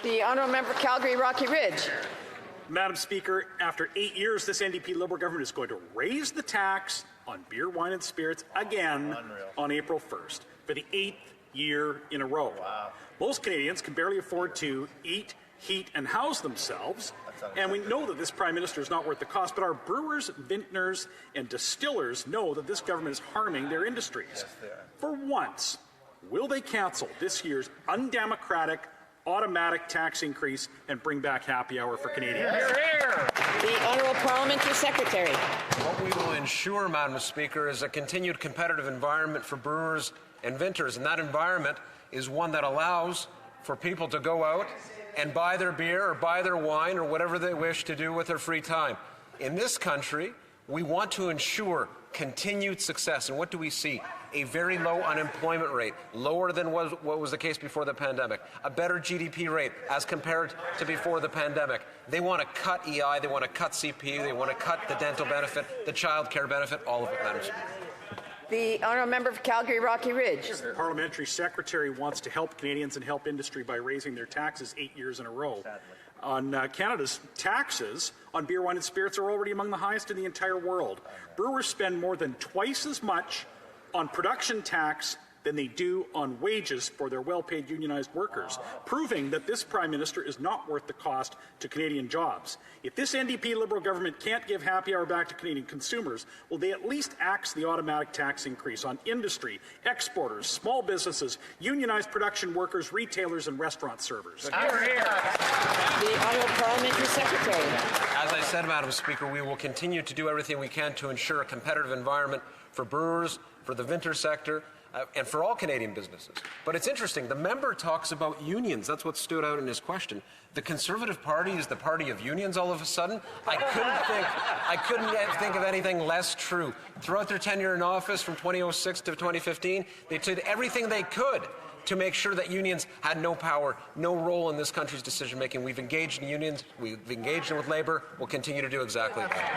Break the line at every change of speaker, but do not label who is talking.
The honourable member for Calgary Rocky Ridge.
Madam Speaker, after 8 years, this NDP Liberal government is going to raise the tax on beer, wine and spirits again on April 1st for the 8th year in a row. Wow. Most Canadians can barely afford to eat, heat and house themselves, and we know that this Prime Minister is not worth the cost, but our brewers, vintners and distillers know that this government is harming their industries. Yes, they are. For once, will they cancel this year's undemocratic automatic tax increase and bring back happy hour for Canadians?
Hear, hear. The Honourable Parliamentary Secretary.
What we will ensure, Madam Speaker, is a continued competitive environment for brewers and vintners, and that environment is one that allows for people to go out and buy their beer or buy their wine or whatever they wish to do with their free time. In this country, we want to ensure continued success. And what do we see? A very low unemployment rate, lower than what was the case before the pandemic, a better GDP rate as compared to before the pandemic. They want to cut EI, they want to cut CP, they want to cut the dental benefit, the child care benefit, all of it, Madam Speaker.
The honourable member for Calgary Rocky Ridge.
The Parliamentary Secretary wants to help Canadians and help industry by raising their taxes 8 years in a row. Canada's taxes on beer, wine and spirits are already among the highest in the entire world. Brewers spend more than twice as much on production tax than they do on wages for their well-paid unionized workers, proving that this Prime Minister is not worth the cost to Canadian jobs. If this NDP Liberal government can't give happy hour back to Canadian consumers, will they at least axe the automatic tax increase on industry, exporters, small businesses, unionized production workers, retailers and restaurant servers?
Hear, hear. The Honourable Parliamentary Secretary.
As I said, Madam Speaker, we will continue to do everything we can to ensure a competitive environment for brewers, for the vintner sector, and for all Canadian businesses. But it's interesting, the member talks about unions. That's what stood out in his question. The Conservative Party is the party of unions all of a sudden? I couldn't think of anything less true. Throughout their tenure in office from 2006 to 2015, they did everything they could to make sure that unions had no power, no role in this country's decision-making. We've engaged in unions, we've engaged with labor, we'll continue to do exactly that.